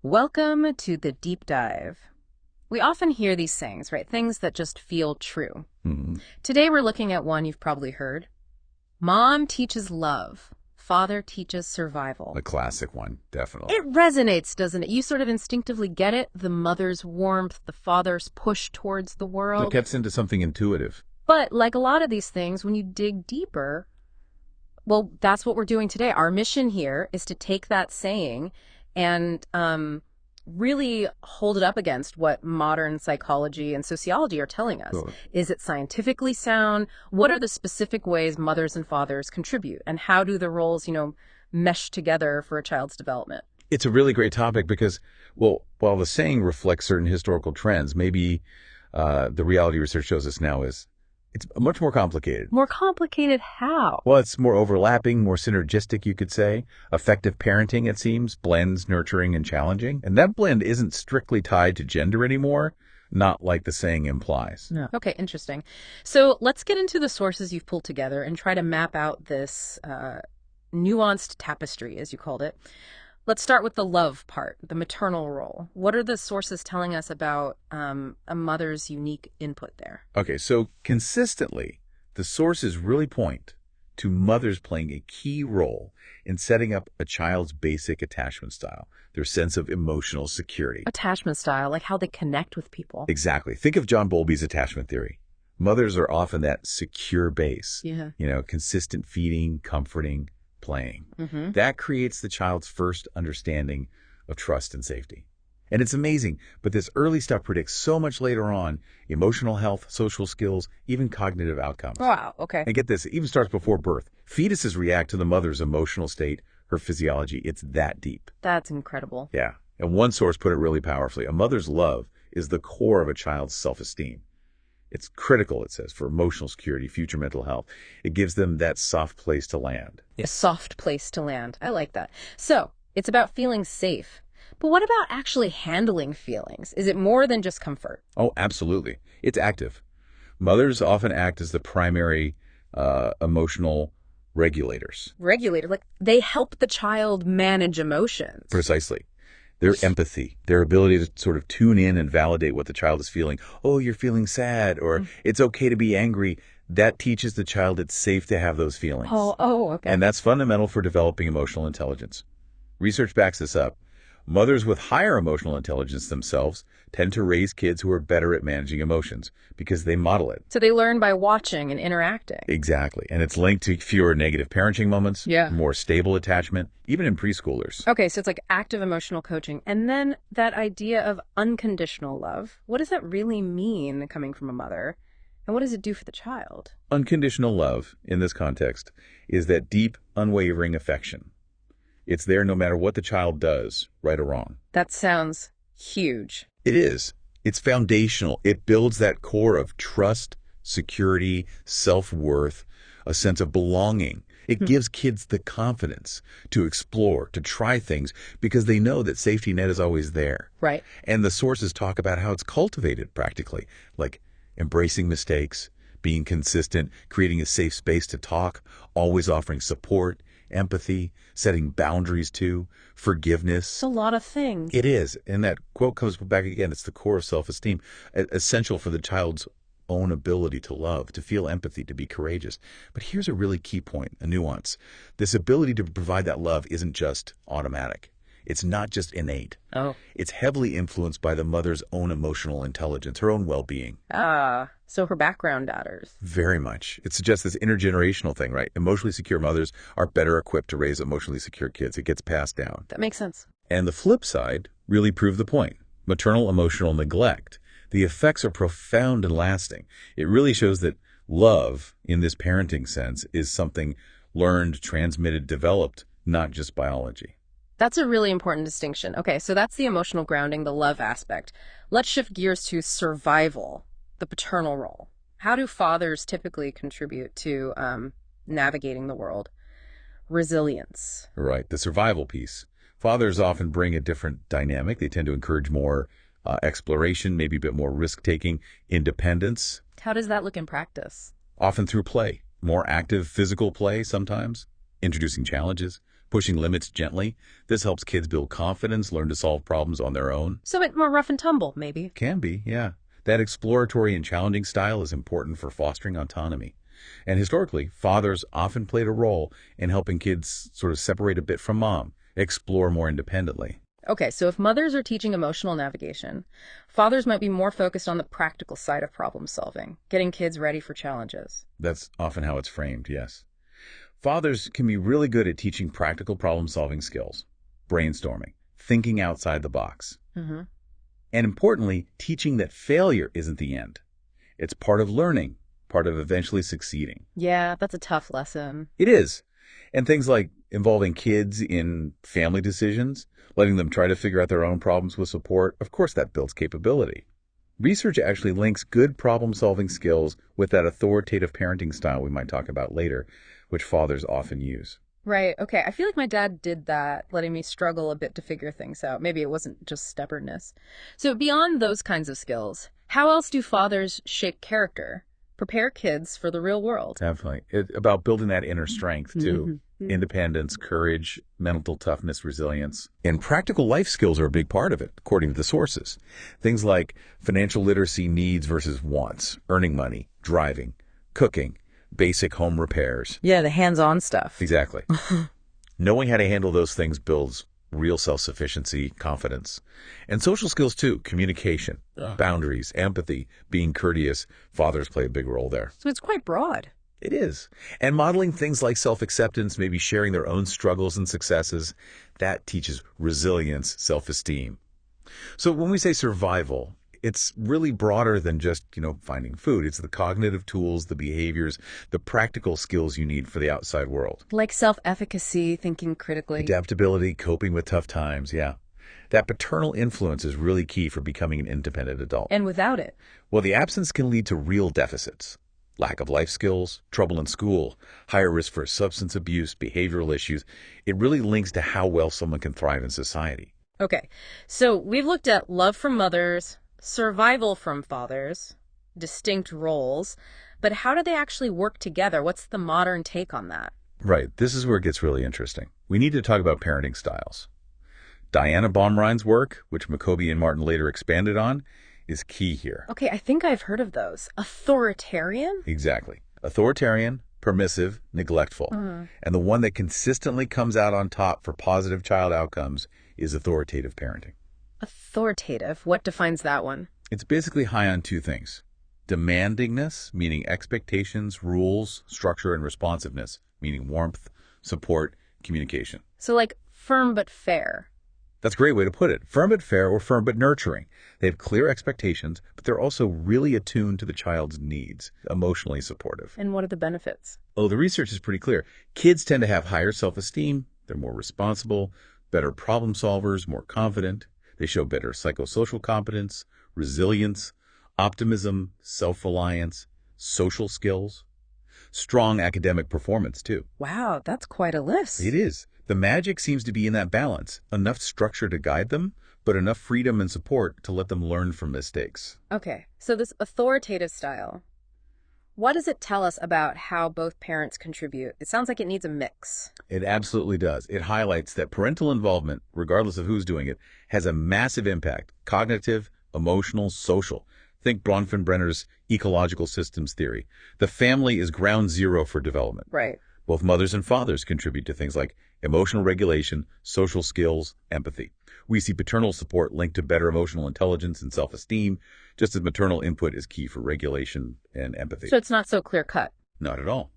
Welcome to the deep dive. We often hear these sayings, right? Things that just feel true. Mhm. Today we're looking at one you've probably heard. Mom teaches love. Father teaches survival. A classic one, definitely. It resonates, doesn't it? You sort of instinctively get it. The mother's warmth, the father's push towards the It world. gets into something intuitive. But like a lot of these things, when you dig deeper, well, that's what we're doing today. Our mission here is to take that saying and really hold it up against what modern psychology and sociology are telling us. Sure. Is it scientifically sound? What are the specific ways mothers and fathers contribute? And how do the roles, mesh together for a child's development? It's a really great topic because, well, while the saying reflects certain historical trends, maybe the reality research shows us now is it's much more complicated. More complicated how? Well, it's more overlapping, more synergistic, you could say. Effective parenting, it seems, blends nurturing and challenging. And that blend isn't strictly tied to gender anymore, not like the saying implies. No. Okay, interesting. So let's get into the sources you've pulled together and try to map out this nuanced tapestry, as you called it. Let's start with the love part, the maternal role. What are the sources telling us about a mother's unique input there? Okay, so consistently, the sources really point to mothers playing a key role in setting up a child's basic attachment style, their sense of emotional security. Attachment style, like how they connect with people. Exactly. Think of John Bowlby's attachment theory. Mothers are often that secure base, Yeah. consistent feeding, comforting, playing. Mm-hmm. That creates the child's first understanding of trust and safety. And it's amazing, but this early stuff predicts so much later on emotional health, social skills, even cognitive outcomes. Wow, okay. And get this, it even starts before birth. Fetuses react to the mother's emotional state, her physiology. It's that deep. That's incredible. Yeah. And one source put it really powerfully. A mother's love is the core of a child's self-esteem. It's critical, it says, for emotional security, future mental health. It gives them that soft place to land. A soft place to land. I like that. So it's about feeling safe. But what about actually handling feelings? Is it more than just comfort? Oh, absolutely. It's active. Mothers often act as the primary emotional regulators. Regulator, like they help the child manage emotions. Precisely. Their empathy, their ability to sort of tune in and validate what the child is feeling. Oh, you're feeling sad, or it's okay to be angry. That teaches the child it's safe to have those feelings. Okay. And that's fundamental for developing emotional intelligence. Research backs this up. Mothers with higher emotional intelligence themselves tend to raise kids who are better at managing emotions because they model it. So they learn by watching and interacting. Exactly. And it's linked to fewer negative parenting moments, more stable attachment, even in preschoolers. Okay, so it's like active emotional coaching. And then that idea of unconditional love. What does that really mean coming from a mother? And what does it do for the child? Unconditional love, in this context, is that deep, unwavering affection. It's there no matter what the child does, right or wrong. That sounds huge. It is. It's foundational. It builds that core of trust, security, self-worth, a sense of belonging. It gives kids the confidence to explore, to try things, because they know that safety net is always there. Right. And the sources talk about how it's cultivated practically, like embracing mistakes, being consistent, creating a safe space to talk, always offering support, empathy, setting boundaries too, forgiveness. It's a lot of things. It is. And that quote comes back again. It's the core of self-esteem, essential for the child's own ability to love, to feel empathy, to be courageous. But here's a really key point, a nuance. This ability to provide that love isn't just automatic. It's not just innate. Oh. It's heavily influenced by the mother's own emotional intelligence, her own well-being. So her background matters. Very much. It suggests this intergenerational thing, right? Emotionally secure mothers are better equipped to raise emotionally secure kids. It gets passed down. That makes sense. And the flip side really proved the point. Maternal emotional neglect. The effects are profound and lasting. It really shows that love, in this parenting sense, is something learned, transmitted, developed, not just biology. That's a really important distinction. Okay, so that's the emotional grounding, the love aspect. Let's shift gears to survival, the paternal role. How do fathers typically contribute to navigating the world? Resilience. Right, the survival piece. Fathers often bring a different dynamic. They tend to encourage more exploration, maybe a bit more risk-taking, independence. How does that look in practice? Often through play, more active physical play sometimes, introducing challenges, Pushing limits gently, this helps kids build confidence, learn to solve problems on their own. So it more rough and tumble, maybe. Can be, yeah. That exploratory and challenging style is important for fostering autonomy. And historically, fathers often played a role in helping kids sort of separate a bit from mom, explore more independently. Okay, so if mothers are teaching emotional navigation, fathers might be more focused on the practical side of problem solving, getting kids ready for challenges. That's often how it's framed, yes. Fathers can be really good at teaching practical problem-solving skills, brainstorming, thinking outside the box, Hmm. and importantly, teaching that failure isn't the end. It's part of learning, part of eventually succeeding. Yeah, that's a tough lesson. It is. And things like involving kids in family decisions, letting them try to figure out their own problems with support, of course that builds capability. Research actually links good problem-solving skills with that authoritative parenting style we might talk about later, which fathers often use. Right, okay. I feel like my dad did that, letting me struggle a bit to figure things out. Maybe it wasn't just stubbornness. So beyond those kinds of skills, how else do fathers shape character, prepare kids for the real world? Definitely. About building that inner strength, too. Mhm. Independence, courage, mental toughness, resilience. And practical life skills are a big part of it, according to the sources. Things like financial literacy needs versus wants, earning money, driving, cooking, basic home repairs. Yeah, the hands-on stuff. Exactly. Knowing how to handle those things builds real self-sufficiency, confidence. And social skills, too. Communication, boundaries, empathy, being courteous. Fathers play a big role there. So it's quite broad. It is. And modeling things like self-acceptance, maybe sharing their own struggles and successes, that teaches resilience, self-esteem. So when we say survival, it's really broader than just, finding food. It's the cognitive tools, the behaviors, the practical skills you need for the outside world. Like self-efficacy, thinking critically. Adaptability, coping with tough times, yeah. That paternal influence is really key for becoming an independent adult. And without it. Well, the absence can lead to real deficits. Lack of life skills, trouble in school, higher risk for substance abuse, behavioral issues. It really links to how well someone can thrive in society. Okay, so we've looked at love from mothers, survival from fathers, distinct roles, but how do they actually work together? What's the modern take on that? Right. This is where it gets really interesting. We need to talk about parenting styles. Diana Baumrein's work, which Jacoby and Martin later expanded on, is key here. Okay, I think I've heard of those. Authoritarian? Exactly. Authoritarian, permissive, neglectful. And the one that consistently comes out on top for positive child outcomes is authoritative parenting. Authoritative. What defines that one? It's basically high on two things. Demandingness, meaning expectations, rules, structure, and responsiveness, meaning warmth, support, communication. So like firm but fair. That's a great way to put it. Firm but fair or firm but nurturing. They have clear expectations, but they're also really attuned to the child's needs, emotionally supportive. And what are the benefits? Oh, the research is pretty clear. Kids tend to have higher self-esteem. They're more responsible, better problem solvers, more confident. They show better psychosocial competence, resilience, optimism, self-reliance, social skills, strong academic performance, too. Wow, that's quite a list. It is. The magic seems to be in that balance. Enough structure to guide them, but enough freedom and support to let them learn from mistakes. Okay, so this authoritative style, what does it tell us about how both parents contribute? It sounds like it needs a mix. It absolutely does. It highlights that parental involvement, regardless of who's doing it, has a massive impact. Cognitive, emotional, social. Think Bronfenbrenner's ecological systems theory. The family is ground zero for development. Right. Both mothers and fathers contribute to things like emotional regulation, social skills, empathy. We see paternal support linked to better emotional intelligence and self-esteem, just as maternal input is key for regulation and empathy. So it's not so clear cut. Not at all.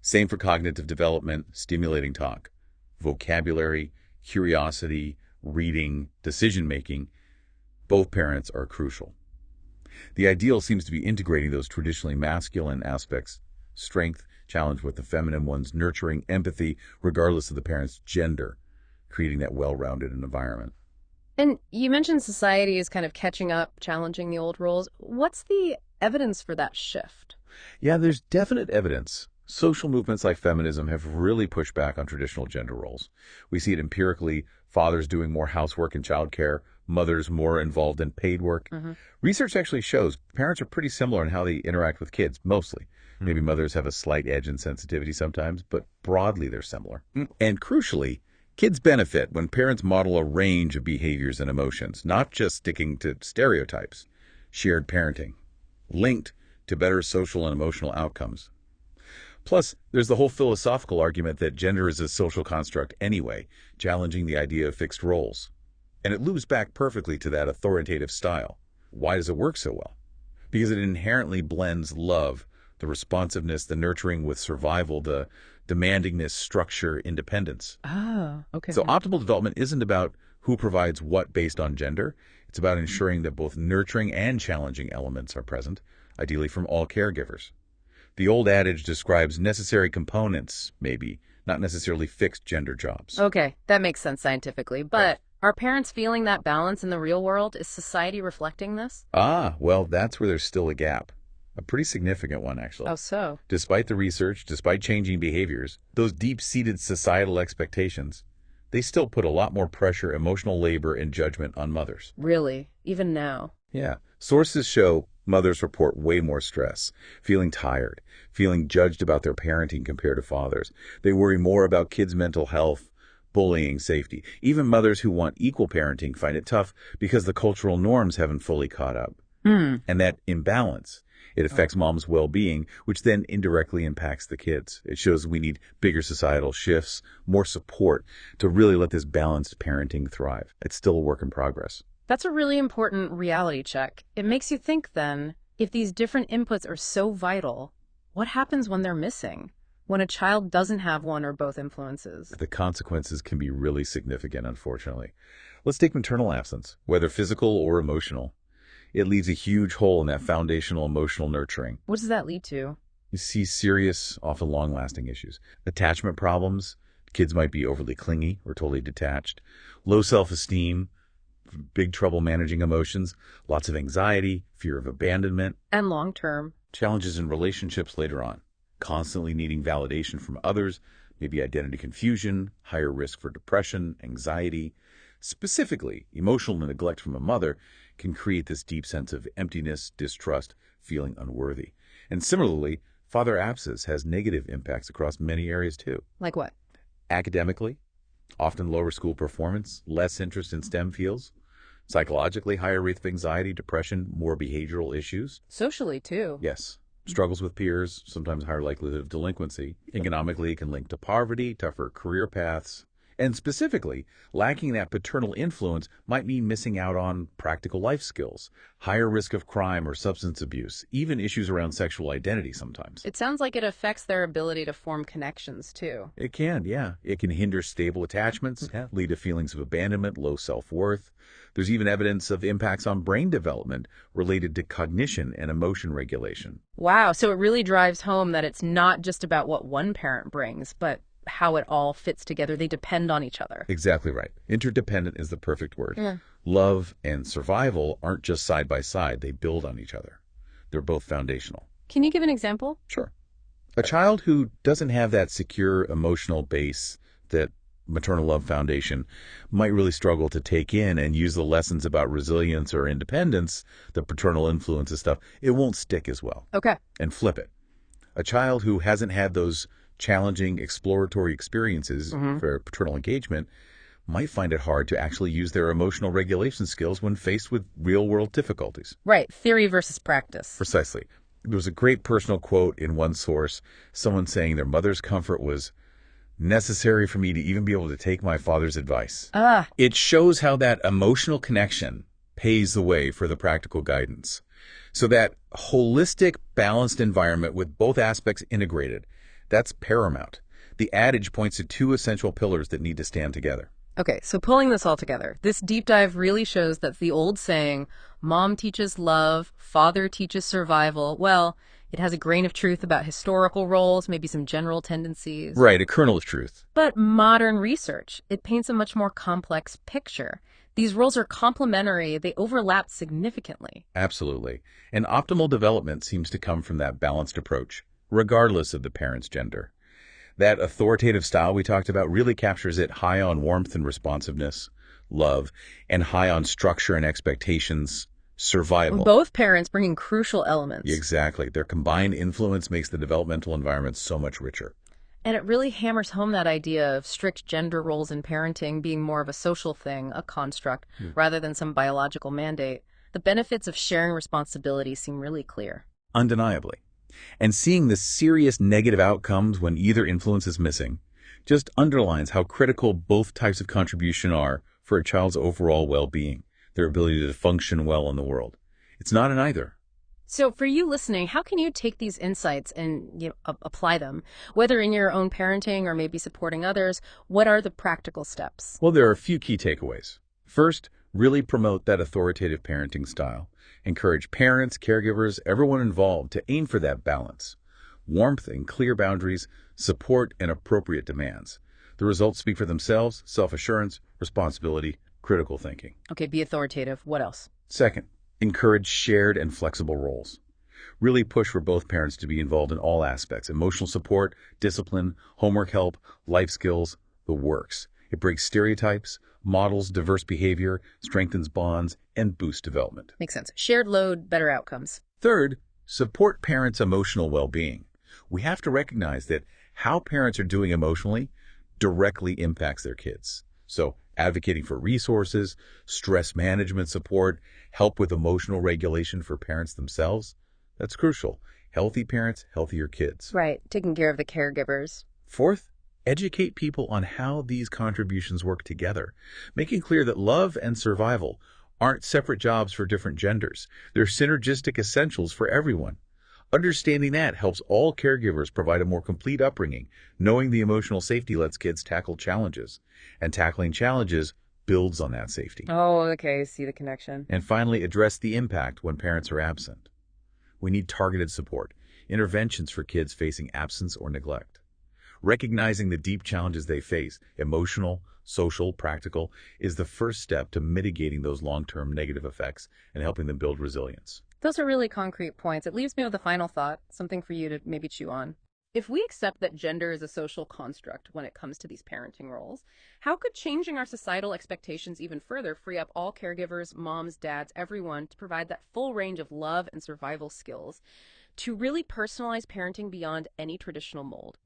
Same for cognitive development, stimulating talk, vocabulary, curiosity, reading, decision-making. Both parents are crucial. The ideal seems to be integrating those traditionally masculine aspects, strength, challenge with the feminine ones, nurturing, empathy, regardless of the parent's gender, creating that well-rounded environment. And you mentioned society is kind of catching up, challenging the old roles. What's the evidence for that shift? Yeah, there's definite evidence. Social movements like feminism have really pushed back on traditional gender roles. We see it empirically. fathers doing more housework and childcare, mothers more involved in paid work. Research actually shows parents are pretty similar in how they interact with kids, mostly. Maybe mothers have a slight edge in sensitivity sometimes, but broadly they're similar. And crucially, kids benefit when parents model a range of behaviors and emotions, not just sticking to stereotypes. Shared parenting, linked to better social and emotional outcomes. Plus, there's the whole philosophical argument that gender is a social construct anyway, challenging the idea of fixed roles. And it loops back perfectly to that authoritative style. Why does it work so well? Because it inherently blends love, the responsiveness, the nurturing with survival, the demandingness, structure, independence. Ah, okay. So optimal development isn't about who provides what based on gender. It's about ensuring that both nurturing and challenging elements are present, ideally from all caregivers. The old adage describes necessary components, maybe, not necessarily fixed gender jobs. Okay, that makes sense scientifically. But are parents feeling that balance in the real world? Is society reflecting this? Well, that's where there's still a gap. A pretty significant one, actually. Oh, so? Despite the research, despite changing behaviors, those deep-seated societal expectations, they still put a lot more pressure, emotional labor, and judgment on mothers. Really? Even now? Yeah. Sources show mothers report way more stress, feeling tired, feeling judged about their parenting compared to fathers. They worry more about kids' mental health, bullying, safety. Even mothers who want equal parenting find it tough because the cultural norms haven't fully caught up. And that imbalance, it affects mom's well-being, which then indirectly impacts the kids. It shows we need bigger societal shifts, more support to really let this balanced parenting thrive. It's still a work in progress. That's a really important reality check. It makes you think then, if these different inputs are so vital, what happens when they're missing? When a child doesn't have one or both influences? The consequences can be really significant, unfortunately. Let's take maternal absence, whether physical or emotional. It leaves a huge hole in that foundational emotional nurturing. What does that lead to? You see serious, often long-lasting issues. Attachment problems. Kids might be overly clingy or totally detached. Low self-esteem. Big trouble managing emotions. Lots of anxiety. Fear of abandonment. And long term? Challenges in relationships later on. Constantly needing validation from others. Maybe identity confusion. Higher risk for depression, anxiety. Specifically, emotional neglect from a mother can create this deep sense of emptiness, distrust, feeling unworthy. And similarly, father absence has negative impacts across many areas too. Like what? Academically, often lower school performance, less interest in STEM fields. Psychologically, higher rate of anxiety, depression, more behavioral issues. Socially, too. Yes. Struggles with peers, sometimes higher likelihood of delinquency. Economically, it can link to poverty, tougher career paths. And specifically, lacking that paternal influence might mean missing out on practical life skills, higher risk of crime or substance abuse, even issues around sexual identity sometimes. It sounds like it affects their ability to form connections, too. It can, yeah. It can hinder stable attachments, lead to feelings of abandonment, low self-worth. There's even evidence of impacts on brain development related to cognition and emotion regulation. Wow, so it really drives home that it's not just about what one parent brings, but how it all fits together. They depend on each other. Exactly right. Interdependent is the perfect word. Yeah. Love and survival aren't just side by side. They build on each other. They're both foundational. Can you give an example? Sure. A child who doesn't have that secure emotional base, that maternal love foundation, might really struggle to take in and use the lessons about resilience or independence, the paternal influences stuff. It won't stick as well. Okay. And flip it. A child who hasn't had those challenging exploratory experiences for paternal engagement might find it hard to actually use their emotional regulation skills when faced with real-world difficulties. Right. Theory versus practice. Precisely. There was a great personal quote in one source, someone saying their mother's comfort was necessary for me to even be able to take my father's advice. It shows how that emotional connection paves the way for the practical guidance. So that holistic, balanced environment with both aspects integrated, that's paramount. The adage points to two essential pillars that need to stand together. Okay, so pulling this all together, this deep dive really shows that the old saying, mom teaches love, father teaches survival, well, it has a grain of truth about historical roles, maybe some general tendencies. Right, a kernel of truth. But modern research, it paints a much more complex picture. These roles are complementary, they overlap significantly. Absolutely. And optimal development seems to come from that balanced approach, regardless of the parent's gender. That authoritative style we talked about really captures it high on warmth and responsiveness, love, and high on structure and expectations, survival. Both parents bringing crucial elements. Exactly. Their combined influence makes the developmental environment so much richer. And it really hammers home that idea of strict gender roles in parenting being more of a social thing, a construct, rather than some biological mandate. The benefits of sharing responsibility seem really clear. Undeniably. And seeing the serious negative outcomes when either influence is missing just underlines how critical both types of contribution are for a child's overall well-being, their ability to function well in the world. It's not an either. So, for you listening, how can you take these insights and apply them, whether in your own parenting or maybe supporting others? What are the practical steps? Well, there are a few key takeaways. First, really promote that authoritative parenting style. Encourage parents, caregivers, everyone involved to aim for that balance. Warmth and clear boundaries, support and appropriate demands. The results speak for themselves: self-assurance, responsibility, critical thinking. Okay, be authoritative. What else? Second, encourage shared and flexible roles. Really push for both parents to be involved in all aspects: emotional support, discipline, homework help, life skills, the works. It breaks stereotypes, models diverse behavior, strengthens bonds, and boosts development. Makes sense. Shared load, better outcomes. Third, support parents' emotional well-being. We have to recognize that how parents are doing emotionally directly impacts their kids. So advocating for resources, stress management support, help with emotional regulation for parents themselves, that's crucial. Healthy parents, healthier kids. Right, taking care of the caregivers. Fourth, educate people on how these contributions work together, making clear that love and survival aren't separate jobs for different genders. They're synergistic essentials for everyone. Understanding that helps all caregivers provide a more complete upbringing. Knowing the emotional safety lets kids tackle challenges, and tackling challenges builds on that safety. Oh, okay, see the connection. And finally, address the impact when parents are absent. We need targeted support, interventions for kids facing absence or neglect. Recognizing the deep challenges they face, emotional, social, practical, is the first step to mitigating those long-term negative effects and helping them build resilience. Those are really concrete points. It leaves me with a final thought, something for you to maybe chew on. If we accept that gender is a social construct when it comes to these parenting roles, how could changing our societal expectations even further free up all caregivers, moms, dads, everyone to provide that full range of love and survival skills to really personalize parenting beyond any traditional mold?